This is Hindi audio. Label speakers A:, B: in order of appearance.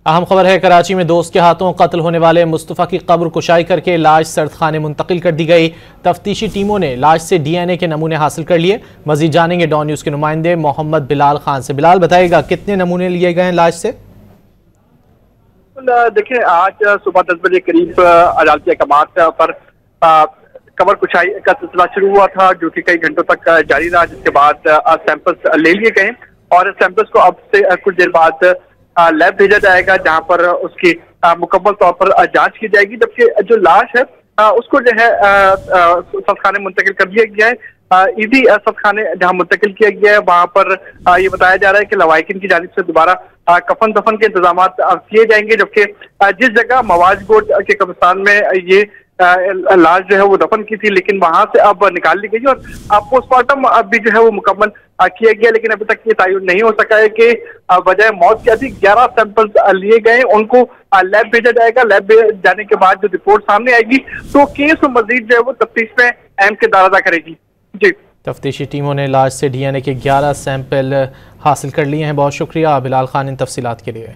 A: अहम खबर है, कराची में दोस्त के हाथों कत्ल होने वाले मुस्तफ़ा की कब्र कुशाई करके लाश सर्दखाने मुंतकिल कर दी गई। तफ्तीशी टीमों ने लाश से DNA के नमूने हासिल कर लिए। मजीद जानेंगे डॉन न्यूज़ के नुमाइंदे मोहम्मद बिलाल खान से। बिलाल, बताइएगा कितने नमूने लिए गए हैं लाश से?
B: देखिए, आज सुबह 10 बजे करीब अदालती अहकामात पर कब्र कुशाई का सिलसिला शुरू हुआ था, जो कि कई घंटों तक जारी रहा, जिसके बाद सैंपल्स ले लिए गए और सैंपल्स को अब से कुछ देर बाद लैब भेजा जाएगा, जहां पर उसकी मुकम्मल तौर पर जांच की जाएगी। जबकि जो लाश है उसको जो है सदखाने मुंतकिल कर दिया गया है। ईदी सदखाने जहां मुंतकिल किया गया है, वहां पर ये बताया जा रहा है कि लवाहिकीन की जानिब से दोबारा कफन दफन के इंतजाम किए जाएंगे। जबकि जिस जगह मवाज गोट के कब्रिस्तान में ये लाश जो है वो दफन की थी, लेकिन वहां से अब निकाल ली गई और पोस्टमार्टम अब भी जो है वो मुकम्मल किया गया। लेकिन अभी तक ये तयन नहीं हो सका है कि वजह मौत के अधिक 11 सैंपल्स लिए गए, उनको लैब भेजा जाएगा। लैब जाने के बाद जो रिपोर्ट सामने आएगी तो केस मजीद जो है वो तफ्तीश में अहम किरदार अदा करेगी। जी,
A: तफ्तीशी टीमों ने लाश से DNA के 11 सैंपल हासिल कर लिए हैं। बहुत शुक्रिया बिलाल खान इन तफसीलात के लिए।